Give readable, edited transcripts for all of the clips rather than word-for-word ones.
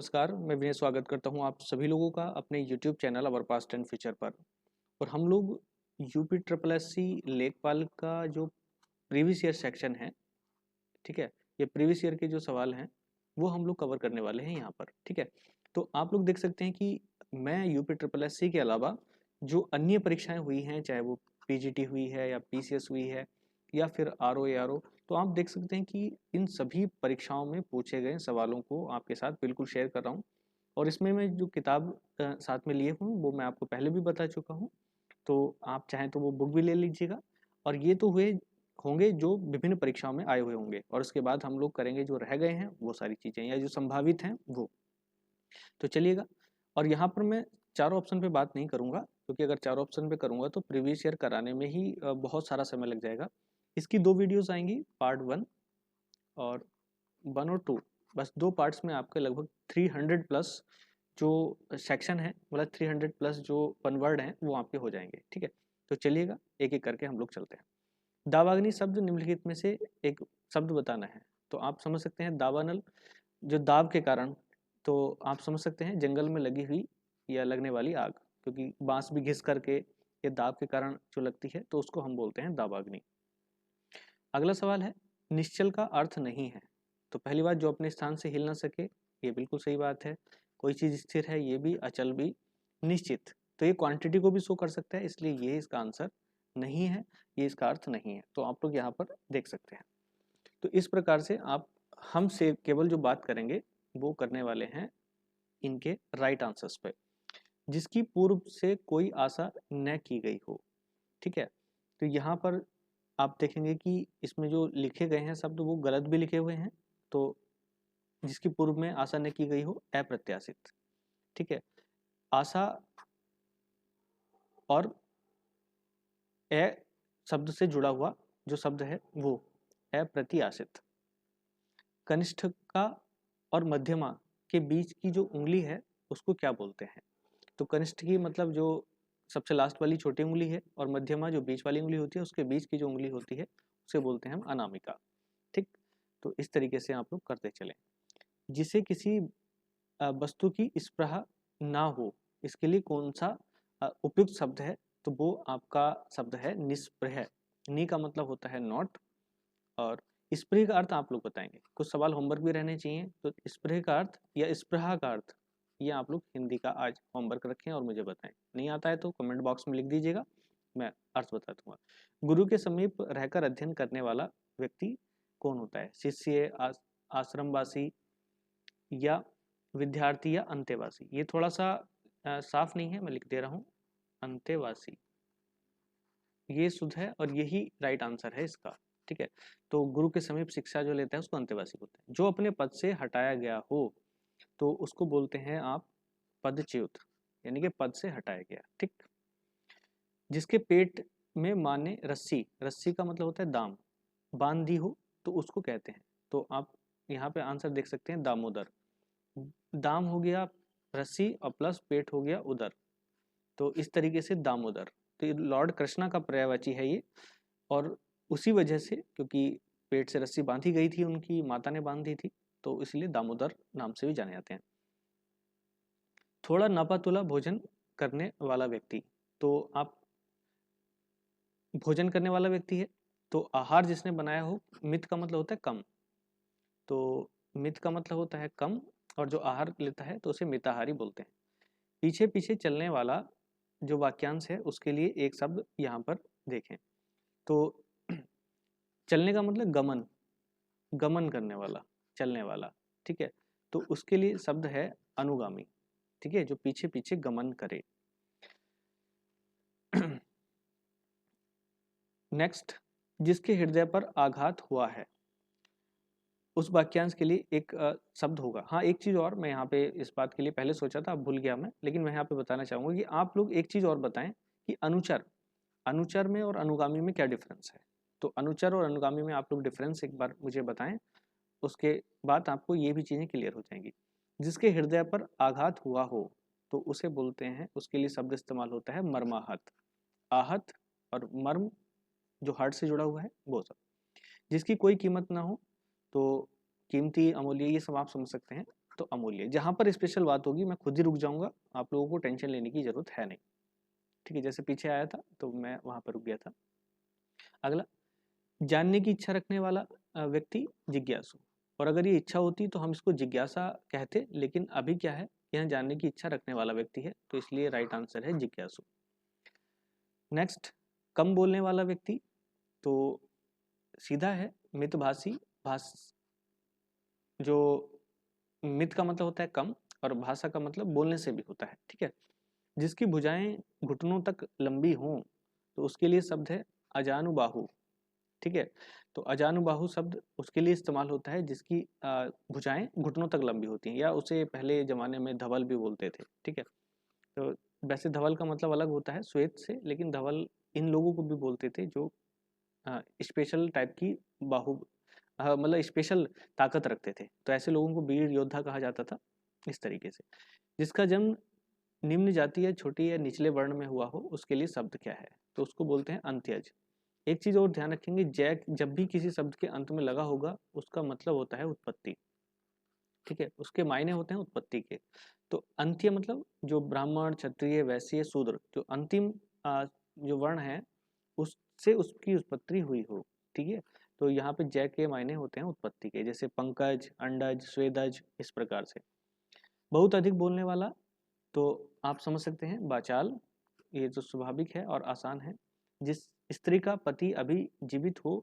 नमस्कार, मैं विनय स्वागत करता हूँ आप सभी लोगों का अपने YouTube channel our past and future पर। और हम लोग यूपी ट्रिपल एस सी लेखपाल का जो प्रीवियस ईयर सेक्शन है, ठीक है, ये प्रीवियस ईयर के जो सवाल हैं वो हम लोग कवर करने वाले हैं यहाँ पर। ठीक है, तो आप लोग देख सकते हैं कि मैं यूपी ट्रिपल एस सी के अलावा जो अन्य परीक्षाएं हुई हैं, चाहे वो पीजीटी हुई है या पीसीएस हुई है या फिर आरओ ए आरओ, तो आप देख सकते हैं कि इन सभी परीक्षाओं में पूछे गए सवालों को आपके साथ बिल्कुल शेयर कर रहा हूँ। और इसमें मैं जो किताब साथ में लिए हूँ वो मैं आपको पहले भी बता चुका हूँ, तो आप चाहें तो वो बुक भी ले लीजिएगा। और ये तो हुए होंगे जो विभिन्न परीक्षाओं में आए हुए होंगे, और उसके बाद हम लोग करेंगे जो रह गए हैं वो सारी चीज़ें या जो संभावित हैं वो। तो चलिएगा, और यहाँ पर मैं चारों ऑप्शन पे बात नहीं करूँगा, क्योंकि अगर चारों ऑप्शन पे करूँगा तो प्रीवियस ईयर कराने में ही बहुत सारा समय लग जाएगा। इसकी दो वीडियोस आएंगी, पार्ट 1 और 1 और 2, बस दो पार्ट्स में आपके लगभग 300 प्लस जो सेक्शन है, मतलब 300 प्लस जो वन वर्ड हैं वो आपके हो जाएंगे। ठीक है, तो चलिएगा एक एक करके हम लोग चलते हैं। दावाग्नि शब्द निम्नलिखित में से एक शब्द बताना है। तो आप समझ सकते हैं दावानल, जो दाव के कारण, तो आप समझ सकते हैं जंगल में लगी हुई या लगने वाली आग, क्योंकि बांस भी घिस करके या दाव के कारण जो लगती है तो उसको हम बोलते हैं दावाग्नि। अगला सवाल है, निश्चल का अर्थ नहीं है। तो पहली बात, जो अपने स्थान से हिल ना सके, ये बिल्कुल सही बात है। कोई चीज़ स्थिर है, ये भी, अचल भी, निश्चित, तो ये क्वांटिटी को भी शो कर सकता है, इसलिए ये इसका आंसर नहीं है, ये इसका अर्थ नहीं है। तो आप लोग यहाँ पर देख सकते हैं। तो इस प्रकार से आप हमसे केवल जो बात करेंगे वो करने वाले हैं इनके राइट आंसर्स पे, जिसकी पूर्व से कोई आशा न की गई हो। ठीक है, तो यहाँ पर आप देखेंगे कि इसमें जो लिखे गए हैं शब्द वो गलत भी लिखे हुए हैं। तो जिसकी पूर्व में आशा न की गई हो, अप्रत्याशित। ठीक है, आशा और ए शब्द से जुड़ा हुआ जो शब्द है वो अप्रत्याशित। कनिष्ठ का और मध्यमा के बीच की जो उंगली है उसको क्या बोलते हैं? तो कनिष्ठ की मतलब जो सबसे लास्ट वाली छोटी उंगली है, और मध्यमा जो बीच वाली उंगली होती है उसके बीच की जो उंगली होती है उसे बोलते हैं हम अनामिका। ठीक, तो इस तरीके से आप लोग करते चलें। जिसे किसी वस्तु की स्पृहा ना हो, इसके लिए कौन सा उपयुक्त शब्द है? तो वो आपका शब्द है निस्पृह। नी का मतलब होता है नॉट, और स्पृह का अर्थ आप लोग बताएंगे। कुछ सवाल होमवर्क भी रहने चाहिए, तो स्पृह का अर्थ या स्पृहा का अर्थ ये आप लोग हिंदी का आज होमवर्क रखें और मुझे बताएं। नहीं आता है तो कमेंट बॉक्स में लिख दीजिएगा, मैं अर्थ बता दूंगा। गुरु के समीप रहकर अध्ययन करने वाला व्यक्ति कौन होता है? शिष्य, आश्रमवासी, या विद्यार्थी, या अंतेवासी। ये थोड़ा सा साफ नहीं है, मैं लिख दे रहा हूँ, अंतेवासी। ये शुद्ध है और यही राइट आंसर है इसका। ठीक है, तो गुरु के समीप शिक्षा जो लेता है उसको अंतेवासी बोलते हैं। जो अपने पद से हटाया गया हो तो उसको बोलते हैं आप पदच्युत, यानी कि पद से हटाया गया। ठीक, जिसके पेट में माँ ने रस्सी, रस्सी का मतलब होता है दाम, बांध दी हो तो उसको कहते हैं। तो आप यहाँ पे आंसर देख सकते हैं दामोदर। दाम हो गया रस्सी और प्लस पेट हो गया उदर, तो इस तरीके से दामोदर। तो ये लॉर्ड कृष्णा का पर्यायवाची है ये, और उसी वजह से, क्योंकि पेट से रस्सी बांधी गई थी, उनकी माता ने बांधी थी, तो इसलिए दामोदर नाम से भी जाने जाते हैं। थोड़ा नापातुला भोजन करने वाला व्यक्ति, तो आप भोजन करने वाला व्यक्ति है, तो आहार जिसने बनाया हो, मित का मतलब होता है कम, तो मित का मतलब होता है कम, और जो आहार लेता है तो उसे मिताहारी बोलते हैं। पीछे पीछे चलने वाला जो वाक्यांश है उसके लिए एक शब्द यहाँ पर देखें। तो चलने का मतलब गमन, गमन करने वाला, चलने वाला। ठीक है, तो उसके लिए शब्द है अनुगामी। ठीक है, जो पीछे पीछे गमन करे। नेक्स्ट, जिसके हृदय पर आघात हुआ है, उस वाक्यांश के लिए एक शब्द होगा। हाँ, एक चीज और मैं यहाँ पे इस बात के लिए पहले सोचा था, अब भूल गया मैं, लेकिन मैं यहाँ पे बताना चाहूंगा कि आप लोग एक चीज और बताएं कि अनुचर, अनुचर में और अनुगामी में क्या डिफरेंस है। तो अनुचर और अनुगामी में आप लोग डिफरेंस एक बार मुझे बताएं, उसके बाद आपको ये भी चीजें क्लियर हो जाएंगी। जिसके हृदय पर आघात हुआ हो तो उसे बोलते हैं, उसके लिए शब्द इस्तेमाल होता है मर्माहत। आहत और मर्म जो हार्ट से जुड़ा हुआ है वो सब। जिसकी कोई कीमत ना हो, तो कीमती, अमूल्य, ये सब आप समझ सकते हैं। तो अमूल्य। जहाँ पर स्पेशल बात होगी मैं खुद ही रुक जाऊंगा, आप लोगों को टेंशन लेने की जरूरत है नहीं, ठीक है। जैसे पीछे आया था तो मैं वहां पर रुक गया था। अगला, जानने की इच्छा रखने वाला व्यक्ति जिज्ञासु। और अगर ये इच्छा होती तो हम इसको जिज्ञासा कहते, लेकिन अभी क्या है, यहाँ जानने की इच्छा रखने वाला व्यक्ति है, तो इसलिए राइट आंसर है जिज्ञासु। नेक्स्ट, कम बोलने वाला व्यक्ति, तो सीधा है मितभाषी। भाष जो मित का मतलब होता है कम, और भाषा का मतलब बोलने से भी होता है, ठीक है। जिसकी भुजाएं घुटनों तक लंबी हों, तो उसके लिए शब्द है अजानुबाहु, ठीक है। तो अजानुबाहु शब्द उसके लिए इस्तेमाल होता है जिसकी भुजाएं घुटनों तक लंबी होती हैं, या उसे पहले जमाने में धवल भी बोलते थे, ठीक है। तो वैसे धवल का मतलब अलग होता है श्वेत से, लेकिन धवल इन लोगों को भी बोलते थे जो स्पेशल टाइप की बाहु, मतलब स्पेशल ताकत रखते थे, तो ऐसे लोगों को वीर योद्धा कहा जाता था, इस तरीके से। जिसका जन्म निम्न जाति या छोटी या निचले वर्ण में हुआ हो, उसके लिए शब्द क्या है, तो उसको बोलते हैं अंत्यज। एक चीज और ध्यान रखेंगे, जय जब भी किसी शब्द के अंत में लगा होगा उसका मतलब होता है उत्पत्ति, ठीक है, उसके मायने होते हैं उत्पत्ति के। तो अंत्य मतलब जो ब्राह्मण क्षत्रिय वैश्य शूद्र, जो अंतिम जो वर्ण है उससे उसकी उत्पत्ति हुई हो, ठीक है। तो यहाँ पे जय के मायने होते हैं उत्पत्ति के, जैसे पंकज, अंडज, स्वेदज, इस प्रकार से। बहुत अधिक बोलने वाला, तो आप समझ सकते हैं बाचाल, ये जो स्वाभाविक है और आसान है। जिस स्त्री का पति अभी जीवित हो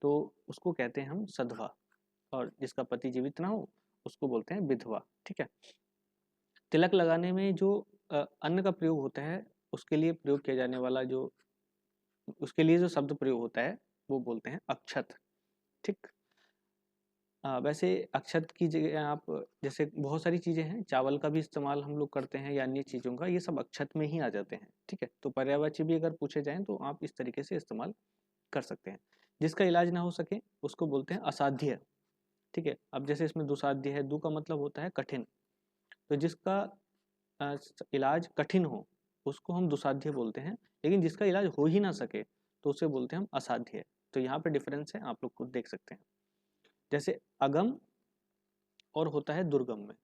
तो उसको कहते हैं हम सधवा, और जिसका पति जीवित ना हो उसको बोलते हैं विधवा, ठीक है। तिलक लगाने में जो अन्न का प्रयोग होता है, उसके लिए प्रयोग किया जाने वाला जो, उसके लिए जो शब्द प्रयोग होता है वो बोलते हैं अक्षत, ठीक। वैसे अक्षत की जगह आप, जैसे बहुत सारी चीज़ें हैं, चावल का भी इस्तेमाल हम लोग करते हैं या अन्य चीज़ों का, ये सब अक्षत में ही आ जाते हैं, ठीक है। तो पर्यायवाची भी अगर पूछे जाएं तो आप इस तरीके से इस्तेमाल कर सकते हैं। जिसका इलाज ना हो सके उसको बोलते हैं असाध्य, ठीक है। अब जैसे इसमें दुसाध्य है, दु का मतलब होता है कठिन, तो जिसका इलाज कठिन हो उसको हम दुसाध्य बोलते हैं, लेकिन जिसका इलाज हो ही ना सके तो उसे बोलते हैं हम असाध्य। तो यहाँ पे डिफरेंस है, आप लोग खुद देख सकते हैं। जैसे अगम और होता है दुर्गम में,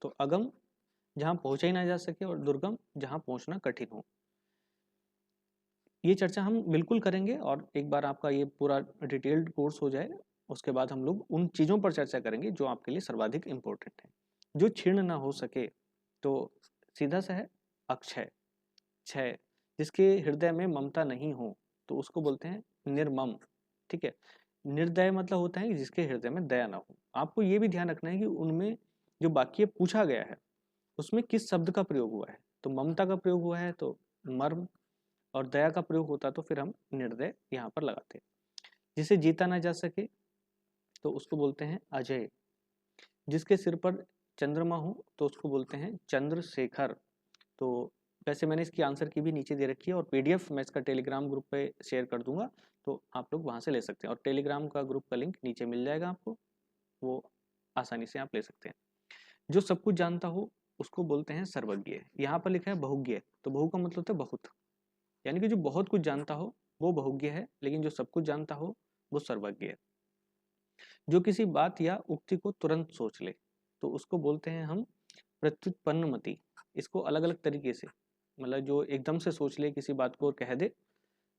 तो अगम जहाँ पहुंचा ही ना जा सके, और दुर्गम जहाँ पहुंचना कठिन हो। ये चर्चा हम बिल्कुल करेंगे, और एक बार आपका ये पूरा डिटेल्ड कोर्स हो जाए उसके बाद हम लोग उन चीज़ों पर चर्चा करेंगे जो आपके लिए सर्वाधिक इम्पोर्टेंट है। जो क्षीण ना हो सके, तो सीधा सा है अक्षय, क्षय। जिसके हृदय में ममता नहीं हो तो उसको बोलते हैं निर्मम, ठीक है। निर्दय मतलब होता है कि जिसके हृदय में दया ना हो। आपको ये भी ध्यान रखना है कि उनमें जो वाक्य पूछा गया है उसमें किस शब्द का प्रयोग हुआ है। तो ममता का प्रयोग हुआ है तो मर्म, और दया का प्रयोग होता तो फिर हम निर्दय यहाँ पर लगाते। जिसे जीता ना जा सके तो उसको बोलते हैं अजय। जिसके सिर पर चंद्रमा हो तो उसको बोलते हैं चंद्रशेखर। तो वैसे मैंने इसकी आंसर की भी नीचे दे रखी है, और पीडीएफ मैं इसका टेलीग्राम ग्रुप पे शेयर कर दूंगा, तो आप लोग वहाँ से ले सकते हैं, और टेलीग्राम का ग्रुप का लिंक नीचे मिल जाएगा आपको, वो आसानी से आप ले सकते हैं। जो सब कुछ जानता हो उसको बोलते हैं सर्वज्ञ। यहाँ पर लिखा है बहुज्ञ, तो बहु का मतलब होता है बहुत, यानी कि जो बहुत कुछ जानता हो वो बहुज्ञ है, लेकिन जो सब कुछ जानता हो वो सर्वज्ञ है। जो किसी बात या उक्ति को तुरंत सोच ले तो उसको बोलते हैं हम प्रत्युत्पन्नमति। इसको अलग अलग तरीके से, मतलब जो एकदम से सोच ले किसी बात को और कह दे,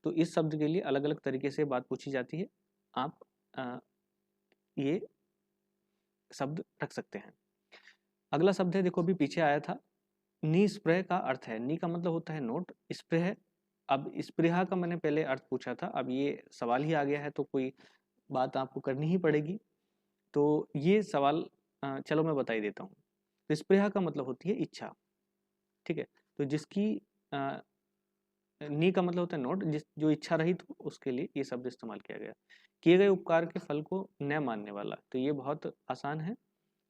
तो इस शब्द के लिए अलग अलग तरीके से बात पूछी जाती है। आप ये शब्द रख सकते हैं। अगला शब्द है, देखो अभी पीछे आया था, निस्पृह का अर्थ है, नी का मतलब होता है नोट, स्पृह। अब स्पृहा का मैंने पहले अर्थ पूछा था, अब ये सवाल ही आ गया है तो कोई बात आपको करनी ही पड़ेगी। तो ये सवाल चलो मैं बता ही देता हूँ। तो स्पृहा का मतलब होती है इच्छा, ठीक है। तो जिसकी नी का मतलब होता है नोट, जिस जो इच्छा रहित हो उसके लिए ये शब्द इस्तेमाल किया गया। किए गए उपकार के फल को न मानने वाला, तो ये बहुत आसान है,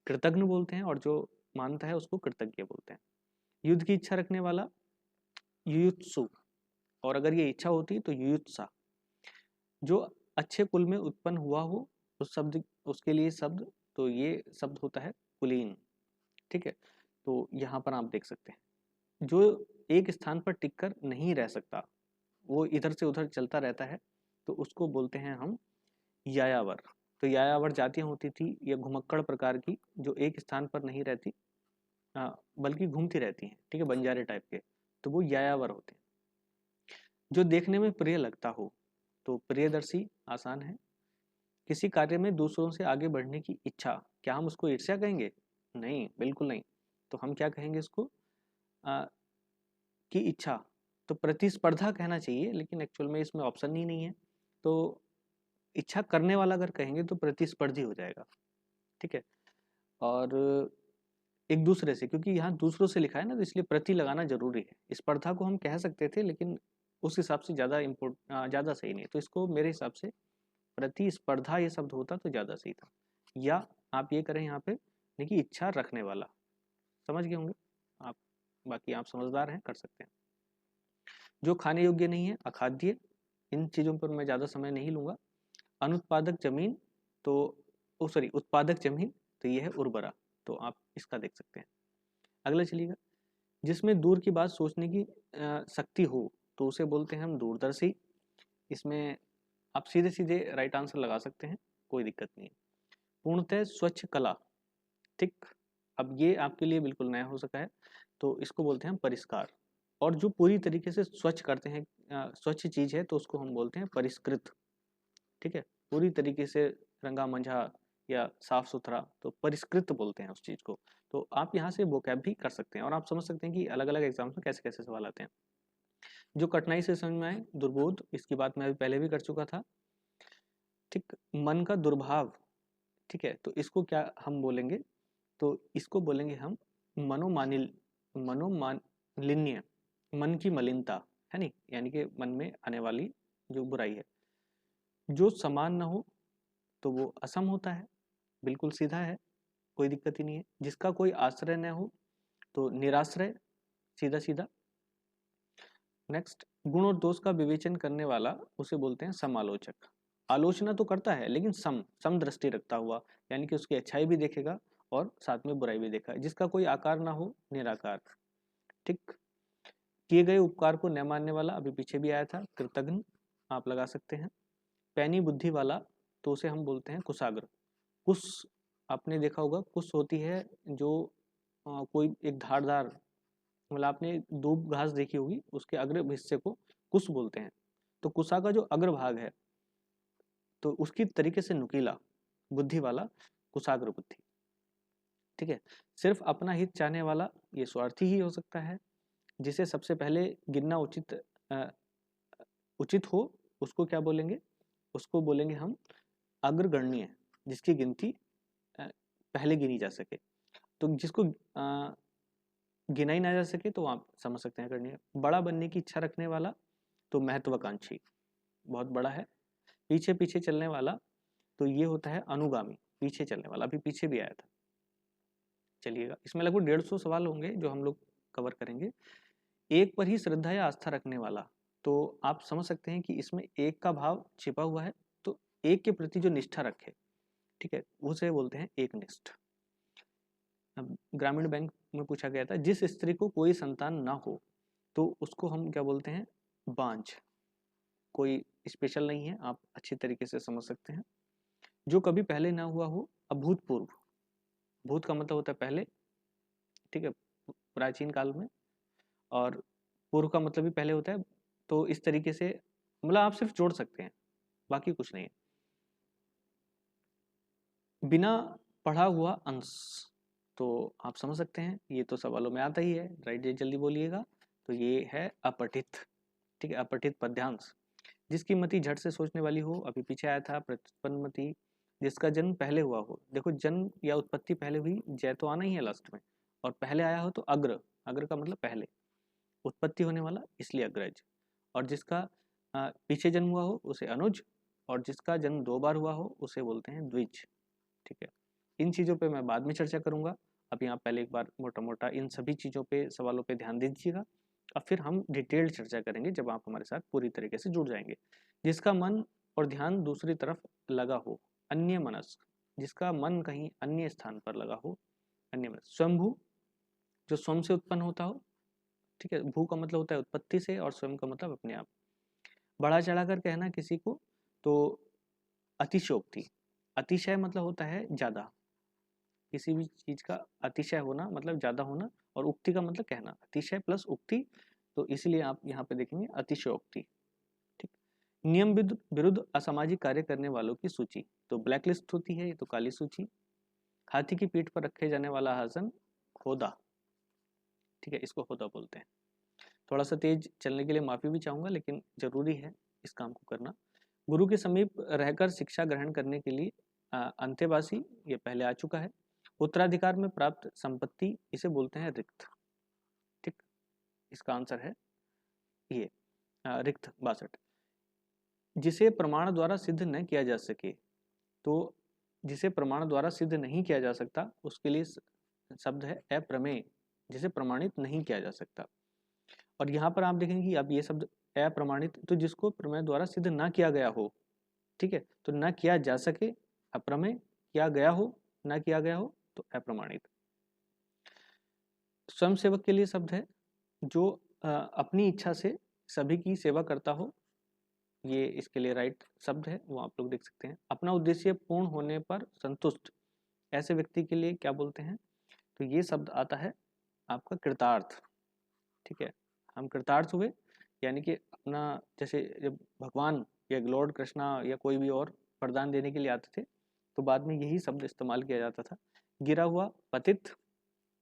कृतज्ञ बोलते हैं, और जो मानता है उसको कृतज्ञ बोलते हैं। युद्ध की इच्छा रखने वाला युयुत्सु, और अगर ये इच्छा होती तो युयुत्सा। जो अच्छे कुल में उत्पन्न हुआ हो उस शब्द, उसके लिए शब्द, तो ये शब्द होता है कुलीन, ठीक है। तो यहाँ पर आप देख सकते हैं, जो एक स्थान पर टिककर नहीं रह सकता, वो इधर से उधर चलता रहता है, तो उसको बोलते हैं हम यायावर। तो यायावर जातियां होती थी या घुमक्कड़ प्रकार की, जो एक स्थान पर नहीं रहती, बल्कि घूमती रहती हैं, ठीक है, बंजारे टाइप के, तो वो यायावर होते हैं। जो देखने में प्रिय लगता हो, तो प्रियदर्शी आसान है। किसी कार्य में दूसरों से आगे बढ़ने की इच्छा, क्या हम उसको ईर्ष्या कहेंगे? नहीं, बिल्कुल नहीं। तो हम क्या कहेंगे इसको? आ, की इच्छा, तो प्रतिस्पर्धा कहना चाहिए, लेकिन एक्चुअल में इसमें ऑप्शन ही नहीं है। तो इच्छा करने वाला अगर कहेंगे तो प्रतिस्पर्धी हो जाएगा, ठीक है। और एक दूसरे से, क्योंकि यहाँ दूसरों से लिखा है ना, तो इसलिए प्रति लगाना जरूरी है। स्पर्धा को हम कह सकते थे, लेकिन उस हिसाब से ज़्यादा सही नहीं, तो इसको मेरे हिसाब से प्रतिस्पर्धा ये शब्द होता तो ज़्यादा सही था। या आप ये करें यहाँ पे, देखिए, इच्छा रखने वाला, समझ गए होंगे आप। बाकी आप समझदार हैं, कर सकते हैं। जो खाने योग्य नहीं है, अखाद्य, इन चीज़ों पर मैं ज़्यादा समय नहीं लूँगा। अनुत्पादक जमीन, तो उत्पादक जमीन, तो ये है उर्वरा, तो आप इसका देख सकते हैं। अगला चलिएगा, जिसमें दूर की बात सोचने की शक्ति हो, तो उसे बोलते हैं हम दूरदर्शी। इसमें आप सीधे सीधे राइट आंसर लगा सकते हैं, कोई दिक्कत नहीं है। पूर्णतः स्वच्छ कला, ठीक। अब ये आपके लिए बिल्कुल नया हो सका है, तो इसको बोलते हैं परिष्कार। और जो पूरी तरीके से स्वच्छ करते हैं, स्वच्छ चीज है, तो उसको हम बोलते हैं परिष्कृत, ठीक है। पूरी तरीके से रंगा मंझा या साफ सुथरा, तो परिष्कृत बोलते हैं उस चीज को। तो आप यहाँ से वोकैब भी कर सकते हैं, और आप समझ सकते हैं कि अलग अलग एग्जाम्स में कैसे कैसे सवाल आते हैं। जो कठिनाई से समझ में आए, दुर्बोध, इसकी बात मैं अभी पहले भी कर चुका था, ठीक। मन का दुर्भाव, ठीक है, तो इसको क्या हम बोलेंगे? तो इसको बोलेंगे हम मनोमानिल मनोमालिन्य, मन की मलिनता, है नहीं, यानी कि मन में आने वाली जो बुराई है। जो समान न हो, तो वो असम होता है, बिल्कुल सीधा है, कोई दिक्कत ही नहीं है। जिसका कोई आश्रय न हो, तो निराश्रय, सीधा सीधा। नेक्स्ट, गुण और दोष का विवेचन करने वाला, उसे बोलते हैं समालोचक। आलोचना तो करता है, लेकिन सम दृष्टि रखता हुआ, यानी कि उसकी अच्छाई भी देखेगा और साथ में बुराई भी देखा। जिसका कोई आकार ना हो, निराकार, ठीक। किए गए उपकार को न मानने वाला, अभी पीछे भी आया था, कृतघ्न, आप लगा सकते हैं। पैनी बुद्धि वाला, तो उसे हम बोलते हैं कुशाग्र। कुश, आपने देखा होगा, कुश होती है जो कोई एक धारदार, मतलब आपने दूब घास देखी होगी, उसके अग्र हिस्से को कुश बोलते हैं। तो कुशा का जो अग्र भाग है, तो उसकी तरीके से नुकीला, बुद्धि वाला, कुशाग्र बुद्धि, ठीक है। सिर्फ अपना हित चाहने वाला, ये स्वार्थी ही हो सकता है। जिसे सबसे पहले गिनना उचित हो, उसको क्या बोलेंगे? उसको बोलेंगे हम अग्रगण्य, जिसकी गिनती पहले गिनी जा सके। तो जिसको गिना ही ना जा सके, तो आप समझ सकते हैं गण्य। बड़ा बनने की इच्छा रखने वाला, तो महत्वाकांक्षी, बहुत बड़ा है। पीछे पीछे चलने वाला, तो ये होता है अनुगामी, पीछे चलने वाला, अभी पीछे भी आया था। चलिएगा, इसमें लगभग 150 सवाल होंगे जो हम लोग कवर करेंगे। एक पर ही श्रद्धा या आस्था रखने वाला, तो आप समझ सकते हैं कि इसमें एक का भाव छिपा हुआ है, तो एक के प्रति जो निष्ठा रखे, ठीक है, उसे बोलते हैं एकनिष्ठ। अब ग्रामीण बैंक में पूछा गया था, जिस स्त्री को कोई संतान ना हो, तो उसको हम क्या बोलते हैं? बांझ। कोई स्पेशल नहीं है, आप अच्छी तरीके से समझ सकते हैं। जो कभी पहले ना हुआ हो, अभूतपूर्व। भूत का मतलब होता है पहले, ठीक है, प्राचीन काल में, और पूर्व का मतलब भी पहले होता है। तो इस तरीके से, मतलब आप सिर्फ जोड़ सकते हैं, बाकी कुछ नहीं है। बिना पढ़ा हुआ अंश, तो आप समझ सकते हैं, ये तो सवालों में आता ही है, राइट, जल्दी बोलिएगा। तो ये है अपठित, ठीक है, अपठित पद्यांश। जिसकी मति झट से सोचने वाली हो, अभी पीछे आया था, प्रतिपन्न मति। जिसका जन्म पहले हुआ हो, देखो जन्म या उत्पत्ति पहले हुई, जय तो आना ही है लास्ट में, और पहले आया हो तो अग्र, अग्र का मतलब पहले, उत्पत्ति होने वाला, इसलिए अग्रज। और जिसका पीछे जन्म हुआ हो, उसे अनुज, और जिसका जन्म 2 बार हुआ हो, उसे बोलते हैं द्विज, ठीक है। इन चीज़ों पे मैं बाद में चर्चा करूंगा। अभी आप पहले एक बार मोटा मोटा इन सभी चीज़ों पे, सवालों पे ध्यान दीजिएगा, और फिर हम डिटेल्ड चर्चा करेंगे जब आप हमारे साथ पूरी तरीके से जुड़ जाएंगे। जिसका मन और ध्यान दूसरी तरफ लगा हो, अन्य मनस्क। जिसका मन कहीं अन्य स्थान पर लगा हो, अन्य मनस्क। स्वयंभू, जो स्वयं से उत्पन्न होता हो, ठीक है, भू का मतलब होता है उत्पत्ति से, और स्वयं का मतलब अपने आप। बढ़ा चढ़ा कर कहना किसी को, तो अतिशयोक्ति। अतिशय मतलब होता है ज्यादा, किसी भी चीज का अतिशय होना मतलब ज्यादा होना, और उक्ति का मतलब कहना, अतिशय प्लस उक्ति, तो इसीलिए आप यहाँ पे देखेंगे अतिशयोक्ति। ठीक। नियम विरुद्ध असामाजिक कार्य करने वालों की सूची, तो ब्लैक लिस्ट होती है, ये तो काली सूची। हाथी की पीठ पर रखे जाने वाला आसन होदा, ठीक है, इसको होदा बोलते हैं। थोड़ा सा तेज चलने के लिए माफी भी चाहूंगा, लेकिन जरूरी है इस काम को करना। गुरु के समीप रहकर शिक्षा ग्रहण करने के लिए अंत्यवासी, ये पहले आ चुका है। उत्तराधिकार में प्राप्त संपत्ति, इसे बोलते हैं रिक्त। ठीक, इसका आंसर है ये रिक्त 62। जिसे प्रमाण द्वारा सिद्ध न किया जा सके, तो जिसे प्रमाण द्वारा सिद्ध नहीं किया जा सकता उसके लिए शब्द है अप्रमेय, जिसे प्रमाणित नहीं किया जा सकता। और यहाँ पर आप देखेंगे कि अब ये शब्द अप्रमाणित, तो जिसको प्रमेय द्वारा सिद्ध ना किया गया हो, ठीक है, तो ना किया जा सके अप्रमेय, किया गया हो ना किया गया हो तो अप्रमाणित। स्वयंसेवक के लिए शब्द है जो अपनी इच्छा से सभी की सेवा करता हो, ये इसके लिए राइट शब्द है, वो आप लोग देख सकते हैं। अपना उद्देश्य पूर्ण होने पर संतुष्ट, ऐसे व्यक्ति के लिए क्या बोलते हैं, तो ये शब्द आता है आपका कृतार्थ। ठीक है, हम कृतार्थ हुए, यानी कि अपना, जैसे जब भगवान या लॉर्ड कृष्णा या कोई भी और वरदान देने के लिए आते थे तो बाद में यही शब्द इस्तेमाल किया जाता था। गिरा हुआ, पतित,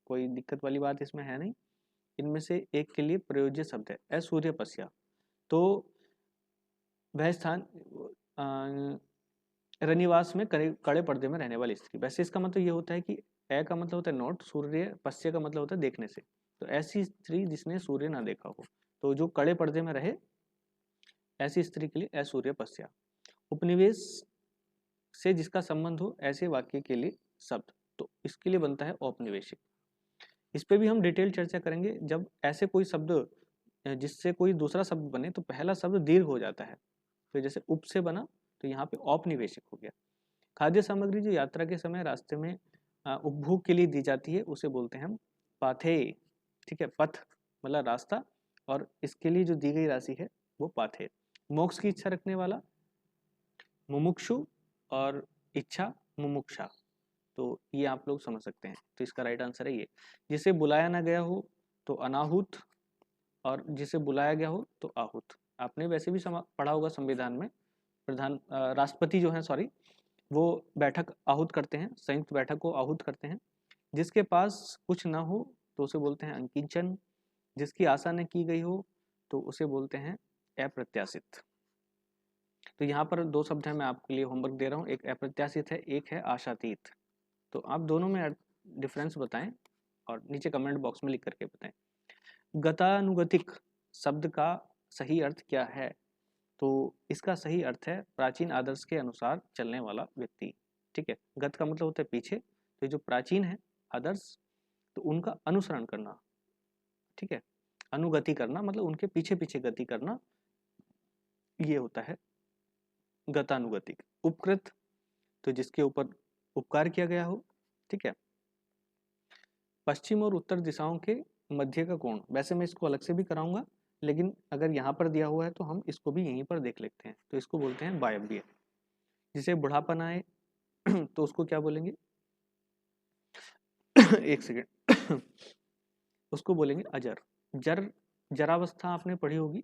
कोई दिक्कत वाली बात इसमें है नहीं। इनमें से एक के लिए प्रयोज्य शब्द है असूर्यपस्या, तो वह स्थान रनिवास में कड़े पर्दे में रहने वाली स्त्री। वैसे इसका मतलब ये होता है कि ए का मतलब होता है नोट, सूर्य, पश्य का मतलब होता है देखने से, तो ऐसी स्त्री जिसने सूर्य ना देखा हो, तो जो कड़े पर्दे में रहे, ऐसी स्त्री के लिए असूर्य पश्या। उपनिवेश से जिसका संबंध हो, ऐसे वाक्य के लिए शब्द, तो इसके लिए बनता है औपनिवेशिक। इस पे भी हम डिटेल चर्चा करेंगे। जब ऐसे कोई शब्द जिससे कोई दूसरा शब्द बने तो पहला शब्द दीर्घ हो जाता है, तो जैसे उप से बना तो यहाँ पे औपनिवेशिक हो गया। खाद्य सामग्री जो यात्रा के समय रास्ते में उपभोग के लिए दी जाती है उसे बोलते हैं हम पाथे। ठीक है, पथ मतलब रास्ता, और इसके लिए जो दी गई राशि है वो पाथे। मोक्ष की इच्छा रखने वाला मुमुक्षु, और इच्छा मुमुक्षा, तो ये आप लोग समझ सकते हैं, तो इसका राइट आंसर है ये। जिसे बुलाया ना गया हो तो अनाहुत, और जिसे बुलाया गया हो तो आहूत। आपने वैसे भी पढ़ा होगा संविधान में, प्रधान राष्ट्रपति जो है, सॉरी, वो बैठक आहूत करते हैं, संयुक्त बैठक को आहूत करते हैं। जिसके पास कुछ ना हो तो उसे बोलते हैं अंकिंचन, जिसकी आशा न की गई हो तो उसे बोलते हैं अप्रत्याशित। तो यहाँ पर दो शब्द है, मैं आपके लिए होमवर्क दे रहा हूँ, एक अप्रत्याशित है, एक है आशातीत। तो आप दोनों में डिफरेंस बताएं और नीचे कमेंट बॉक्स में लिख करके बताएं। गतानुगतिक शब्द का सही अर्थ क्या है, तो इसका सही अर्थ है प्राचीन आदर्श के अनुसार चलने वाला व्यक्ति। ठीक है, गत का मतलब होता है पीछे, तो जो प्राचीन है आदर्श, तो उनका अनुसरण करना। ठीक है, अनुगति करना मतलब उनके पीछे पीछे गति करना, ये होता है गतानुगतिक। उपकृत, तो जिसके ऊपर उपकार किया गया हो। ठीक है, पश्चिम और उत्तर दिशाओं के मध्य का कोण, वैसे मैं इसको अलग से भी कराऊंगा, लेकिन अगर यहाँ पर दिया हुआ है तो हम इसको भी यहीं पर देख लेते हैं, तो इसको बोलते हैं वायव्य। जिसे बुढ़ापन आए तो उसको क्या बोलेंगे एक सेकेंड उसको बोलेंगे अजर। जर, जरावस्था आपने पढ़ी होगी,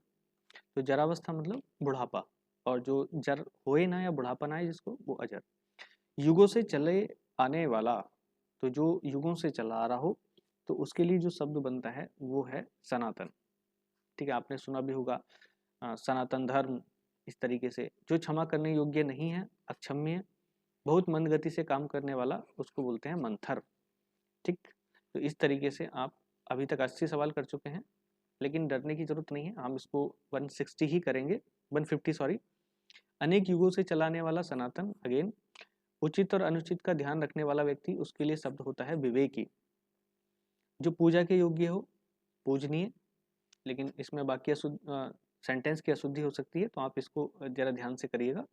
तो जरावस्था मतलब बुढ़ापा, और जो जर होए ना या बुढ़ापन आए जिसको, वो अजर। युगों से चले आने वाला, तो जो युगों से चला आ रहा हो, तो उसके लिए जो शब्द बनता है वो है सनातन। ठीक है, आपने सुना भी होगा सनातन धर्म, इस तरीके से। जो क्षमा करने योग्य नहीं है, अक्षम्य, बहुत मंद गति से काम करने वाला, उसको बोलते हैं मंथर। ठीक, तो इस तरीके से आप अभी तक 80 सवाल कर चुके हैं, लेकिन डरने की जरूरत नहीं है, हम इसको 160 ही करेंगे, 150 सॉरी। अनेक युगों से चलाने वाला सनातन, अगेन। उचित और अनुचित का ध्यान रखने वाला व्यक्ति, उसके लिए शब्द होता है विवेकी। जो पूजा के योग्य हो, पूजनीय, लेकिन इसमें बाकी सेंटेंस की अशुद्धि हो सकती है, तो आप इसको जरा ध्यान से करिएगा।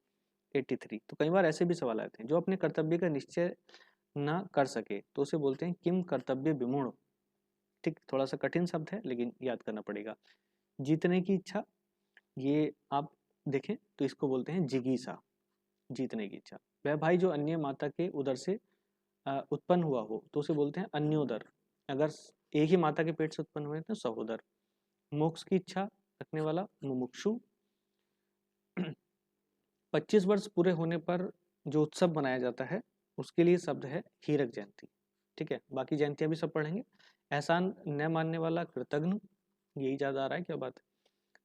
83, तो कई बार ऐसे भी सवाल आते हैं। जो अपने कर्तव्य का निश्चय ना कर सके तो उसे बोलते हैं किम कर्तव्य विमूढ़। ठीक, थोड़ा सा कठिन शब्द है लेकिन याद करना पड़ेगा। जीतने की इच्छा, ये आप देखें तो इसको बोलते हैं जिगीसा, जीतने की इच्छा। वह भाई जो अन्य माता के उदर से उत्पन्न हुआ हो तो उसे बोलते हैं अन्योदर। अगर एक ही माता के पेट से उत्पन्न हुए तो सहोदर। मोक्ष की इच्छा रखने वाला मुमुक्षु। 25 वर्ष पूरे होने पर जो उत्सव मनाया जाता है उसके लिए शब्द है हीरक जयंती। ठीक है, बाकी जयंतियां भी सब पढ़ेंगे। एहसान न मानने वाला कृतघ्न, यही ज्यादा आ रहा है, क्या बात है।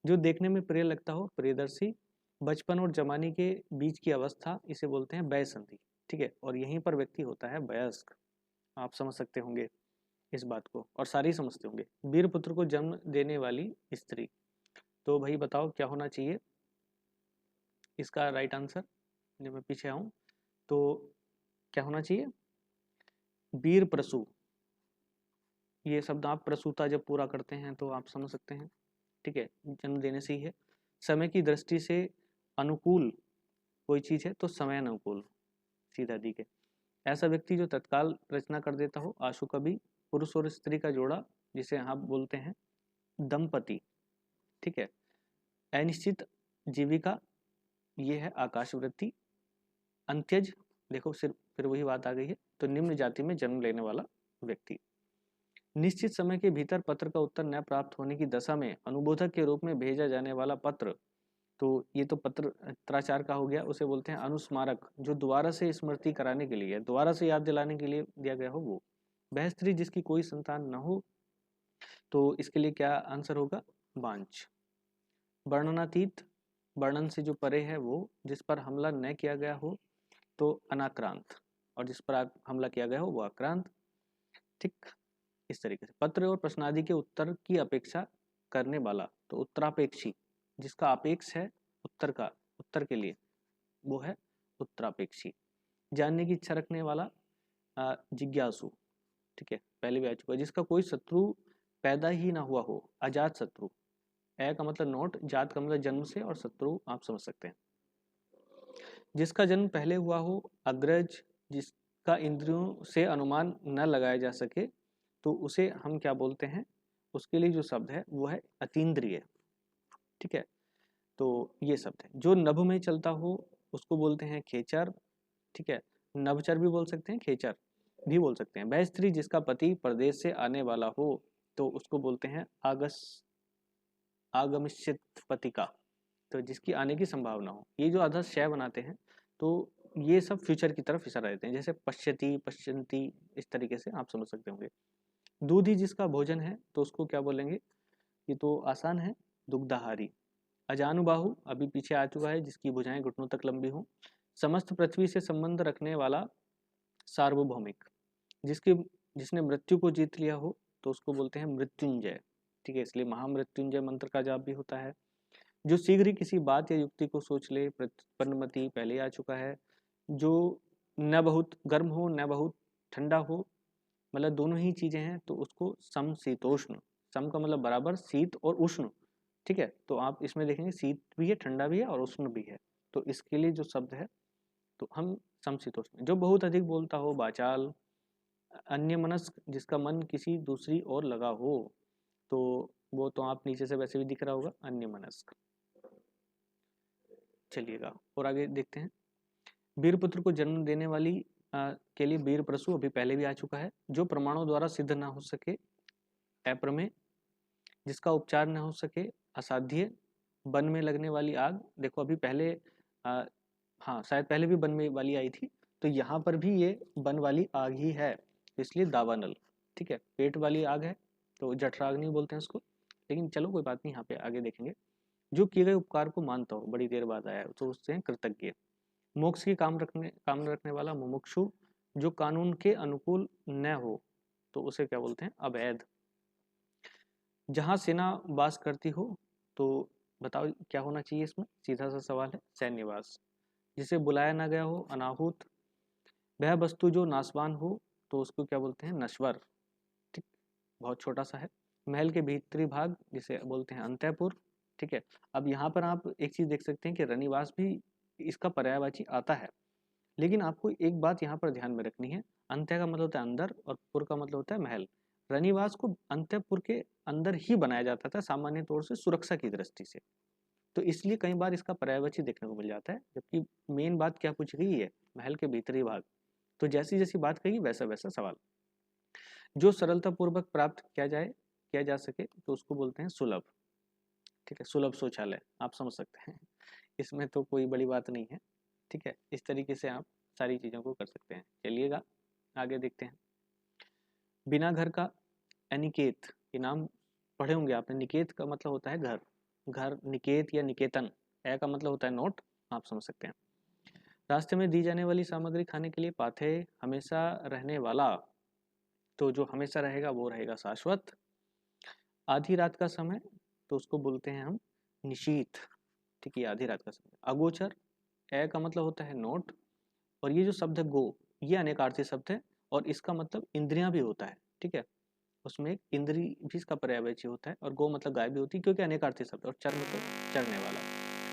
जो देखने में प्रिय लगता हो प्रियदर्शी। बचपन और जवानी के बीच की अवस्था इसे बोलते हैं वय संधि। ठीक है, और यहीं पर व्यक्ति होता है वयस्क। आप समझ सकते होंगे इस बात को, और सारे ही समझते होंगे। वीर पुत्र को जन्म देने वाली स्त्री। तो भाई बताओ क्या होना चाहिए इसका राइट आंसर। जब मैं पीछे आऊं तो क्या होना चाहिए, वीर प्रसू। ये शब्द आप प्रसूता जब पूरा करते हैं तो आप समझ सकते हैं। ठीक है, जन्म देने से ही है। समय की दृष्टि से अनुकूल कोई चीज है तो समय अनुकूल, सीधा दी के। ऐसा व्यक्ति जो तत्काल रचना कर देता हो। आशु कवि, पुरुष और स्त्री का जोड़ा जिसे आप बोलते हैं दंपति। ठीक है, अनिश्चित जीविका, ये है आकाशवृत्ति। अंत्यज, देखो सिर्फ फिर वही बात आ गई है, तो निम्न जाति में जन्म लेने वाला व्यक्ति। निश्चित समय के भीतर पत्र का उत्तर न प्राप्त होने की दशा में अनुबोधक के रूप में भेजा जाने वाला पत्र, तो ये तो पत्राचार का हो गया, उसे बोलते हैं अनुस्मारक। जो दोबारा से स्मृति कराने के लिए, दोबारा से याद दिलाने के लिए दिया गया हो वो। वह स्त्री जिसकी कोई संतान न हो, तो इसके लिए क्या आंसर होगा, वांछ। वर्णनातीत, वर्णन से जो परे है वो। जिस पर हमला न किया गया हो तो अनाक्रांत, और जिस पर हमला किया गया हो वो आक्रांत। ठीक, इस तरीके से। पत्र और प्रश्नादि के उत्तर की अपेक्षा करने वाला, तो उत्तरापेक्षी। जिसका अपेक्ष है उत्तर का, उत्तर के लिए, वो है उत्तरापेक्षी। जानने की इच्छा रखने वाला जिज्ञासु। ठीक है, पहले भी आ चुका है। जिसका कोई शत्रु पैदा ही ना हुआ हो, अजात शत्रु। ए का मतलब नोट, जात का मतलब जन्म से, और शत्रु आप समझ सकते हैं। जिसका जन्म पहले हुआ हो, अग्रज। जिसका इंद्रियों से अनुमान न लगाया जा सके तो उसे हम क्या बोलते हैं, उसके लिए जो शब्द है वो है अतीन्द्रिय। ठीक है, तो ये शब्द है। जो नभ में चलता हो उसको बोलते हैं खेचर। ठीक है, नभचर भी बोल सकते हैं, खेचर भी बोल सकते हैं। वह स्त्री जिसका पति प्रदेश से आने वाला हो तो उसको बोलते हैं आगमिष्यत पतिका, तो जिसकी आने की संभावना हो। ये जो अधर शय बनाते हैं तो ये सब फ्यूचर की तरफ इशारा देते हैं, जैसे पश्यति, पश्यंती, इस तरीके से आप समझ सकते होंगे। दूध ही जिसका भोजन है तो उसको क्या बोलेंगे, ये तो आसान है, दुग्धाहारी। अजानुबाहु, अभी पीछे आ चुका है, जिसकी भुजाएं घुटनों तक लंबी हों। समस्त पृथ्वी से संबंध रखने वाला सार्वभौमिक। जिसके जिसने मृत्यु को जीत लिया हो तो उसको बोलते हैं मृत्युंजय। ठीक है, इसलिए महामृत्युंजय मंत्र का जाप भी होता है। जो शीघ्र ही किसी बात या युक्ति को सोच ले, प्रतिपन्नमति, पहले आ चुका है। जो न बहुत गर्म हो न बहुत ठंडा हो, मतलब दोनों ही चीजें हैं, तो उसको समशीतोष्ण। सम का मतलब बराबर, शीत और उष्ण। ठीक है, तो आप इसमें देखेंगे शीत भी है, ठंडा भी है, और उष्ण भी है। तो इसके लिए जो शब्द है तो हम समशीतोष्ण। जो बहुत अधिक बोलता हो, वाचाल। अन्यमनस्क, जिसका मन किसी दूसरी ओर लगा हो, तो वो तो आप नीचे से वैसे भी दिख रहा होगा, अन्यमनस्क। चलिएगा और आगे देखते हैं। वीर पुत्र को जन्म देने वाली के लिए वीर प्रसू अभी पहले भी आ चुका है। जो प्रमाणों द्वारा सिद्ध ना हो सके, अप्रमेय। जिसका उपचार ना हो सके, असाध्य। वन में लगने वाली आग, देखो अभी पहले हाँ शायद पहले भी वन में वाली आई थी, तो यहाँ पर भी ये वन वाली आग ही है, इसलिए दावानल। ठीक है, पेट वाली आग है तो जठराग नहीं बोलते हैं उसको, लेकिन चलो कोई बात नहीं, यहाँ पे आगे देखेंगे। जो किए गए उपकार को मानता हो, बड़ी देर बाद आया है, तो उससे कृतज्ञ। मोक्ष की काम रखने वाला मुमुक्षु। जो कानून के अनुकूल न हो तो उसे क्या बोलते हैं, अवैध। जहाँ सेना वास करती हो, तो बताओ क्या होना चाहिए इसमें, सीधा सा सवाल है, सैन्यवास। जिसे बुलाया ना गया हो, अनाहुत। वह वस्तु जो नाशवान हो तो उसको क्या बोलते हैं, नश्वर। ठीक, बहुत छोटा सा है। महल के भीतरी भाग जिसे बोलते हैं अंतःपुर। ठीक है, अब यहाँ पर आप एक चीज देख सकते हैं कि रनिवास भी इसका पर्यायवाची आता है, लेकिन आपको एक बात यहाँ पर ध्यान में रखनी है। अंत्य का मतलब होता है अंदर, और पुर का मतलब होता है महल। रनिवास को अंतःपुर के अंदर ही बनाया जाता था, सामान्य तौर से सुरक्षा की दृष्टि से। तो इसलिए कई बार इसका पर्यायवाची देखने को मिल जाता है, जबकि मेन बात क्या पूछी गई है, महल के भीतरी भाग। तो जैसी जैसी बात कही वैसा वैसा सवाल। जो सरलतापूर्वक प्राप्त किया जा सके तो उसको बोलते हैं सुलभ। ठीक है, सुलभ शौचालय आप समझ सकते हैं। इसमें तो कोई बड़ी बात नहीं है। ठीक है, इस तरीके से आप सारी चीज़ों को कर सकते हैं। चलिएगा आगे देखते हैं। बिना घर का अनिकेत, ये नाम पढ़े होंगे आपने। निकेत का मतलब होता है घर, घर निकेत या निकेतन। ए का मतलब होता है नोट, आप समझ सकते हैं। रास्ते में दी जाने वाली सामग्री खाने के लिए पाथे हमेशा रहने वाला, तो जो हमेशा रहेगा वो रहेगा शाश्वत। आधी रात का समय तो उसको बोलते हैं हम निशीथ। ठीक है, आधी रात का समय। अगोचर, ए का मतलब होता है नोट, और ये जो शब्द है गो, ये अनेकार्थी शब्द है और इसका मतलब इंद्रियां भी होता है। ठीक है, उसमें एक इंद्री भी इसका पर्यायवाची होता है, और गो मतलब गाय भी होती है, क्योंकि अनेकार्थी शब्द, और चर मतलब चरने वाला।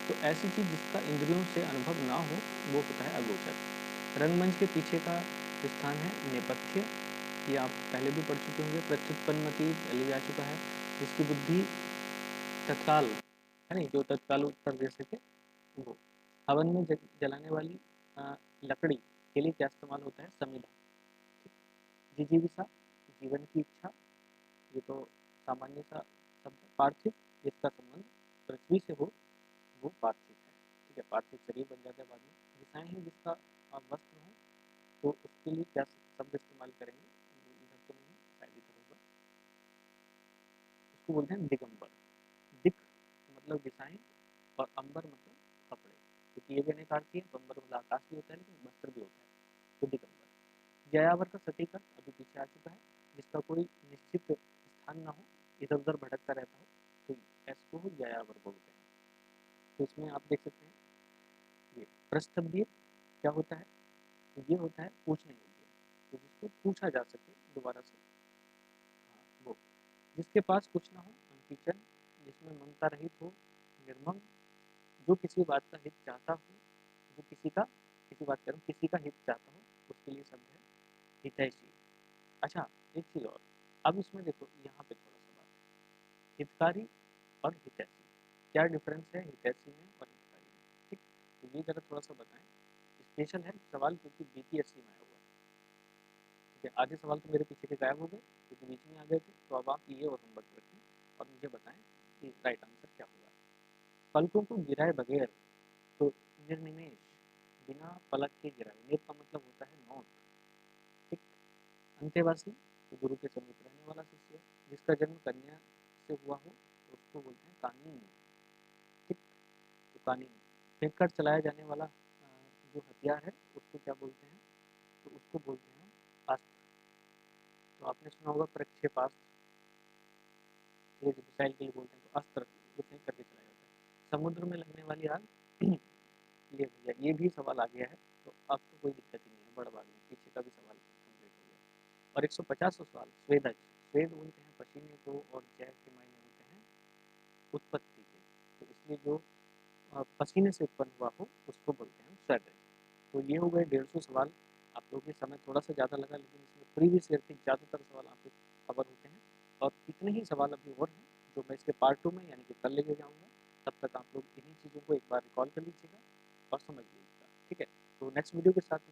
तो ऐसी चीज जिसका इंद्रियों से अनुभव ना हो वो होता है अगोचर। रंगमंच के पीछे का स्थान है नेपथ्य, ये आप पहले भी पढ़ चुके होंगे। प्रत्युत्पन्नमति ले जा चुका है, जिसकी बुद्धि तत्काल है नहीं, जो तत्काल उत्तर दे सके वो। हवन में जलाने वाली लकड़ी के लिए क्या इस्तेमाल होता है, समिधा। जिजीविषा, जीवन की इच्छा, ये तो सामान्य सा शब्द है। पार्थिव, जिसका संबंध पृथ्वी से हो वो पार्थिव है। ठीक है, पार्थिव शरीर बन जाता है बाद में। विषाएं हैं, जिसका वस्त्र हो, तो उसके लिए क्या शब्द इस्तेमाल करेंगे, इधर तो नहीं है, शायद इधर होगा। उसको बोलते हैं दिगंबर। दिक मतलब दिशाएं, और अंबर मतलब कपड़े, क्योंकि ये भी अनेकार्थी है। तो अंबर मतलब आकाश भी होता है लेकिन वस्त्र भी होता है, तो दिगंबर। जयावर का सटीकरण अभी पीछे आ चुका है, जिसका कोई निश्चित स्थान ना हो, इधर उधर भटकता रहता हो, तो इसको जयावर बोलते हैं। तो इसमें आप देख सकते हैं ये प्रस्तभ्य क्या होता है, ये होता है पूछने योग्य, तो जिसको पूछा जा सके दोबारा से। हाँ वो, जिसके पास कुछ ना हो, अनपिचन, जिसमें ममता रहित हो, निर्मम, जो किसी बात का हित चाहता हो, जो किसी बात करूँ किसी का हित चाहता हो, उसके लिए शब्द है हितैषी। अच्छा, एक चीज़ और, अब इसमें देखो यहाँ पे थोड़ा सा बात, हितकारी और हितैषी, क्या डिफरेंस है हितैषी में और हितकारी में। ठीक, तो ये जरा थोड़ा सा बताएं। स्पेशल है सवाल, क्योंकि बीपीएससी में आया हुआ है। ठीक है, आधे सवाल तो मेरे पीछे के गायब हो गए क्योंकि बीच में आ गए थे। तो अब आप ये और होमवर्क रखें और मुझे बताएं कि राइट आंसर क्या होगा। पलकों को गिराए बगैर, तो निर्निमेष, बिना पलक के गिराए। नेत का मतलब होता है नोट। ठीक, अंतेवासी, तो गुरु के समीप रहने वाला शिष्य। जिसका जन्म कन्या से हुआ हो तो उसको बोलते हैं कानीन। ठीक, तो कानीन। फेंक कर चलाया जाने वाला जो हथियार है उसको क्या बोलते हैं, तो उसको बोलते हैं अस्त्र। तो आपने सुना होगा प्रक्षेपास्त्र, ये जो मिसाइल के लिए बोलते हैं, तो अस्त्र जो फेंक करके चलाया जाता है। समुद्र में लगने वाली आग, ये भैया ये भी सवाल आ गया है, तो आपको कोई दिक्कत ही नहीं है, बड़ भाग में पीछे का भी सवाल कंप्लीट हो गया। और 150 सवाल स्वेदज, स्वेद बोलते हैं पसीने को, और जय के मायने होते हैं उत्पत्ति के, तो इसलिए जो पसीने से उत्पन्न हुआ हो उसको बोलते हैं स्वेदज। तो ये हो गए 150 सवाल। आप लोगों के समय थोड़ा सा ज़्यादा लगा, लेकिन इसमें प्रीवियस ईयर के ज़्यादातर सवाल आपको कवर होते हैं, और इतने ही सवाल अभी और हैं जो मैं इसके पार्ट 2 में यानी कि कल लेके जाऊँगा। तब तक आप लोग इन्हीं चीज़ों को एक बार रिकॉल कर लीजिएगा और समझ लीजिएगा। ठीक है, तो नेक्स्ट वीडियो के साथ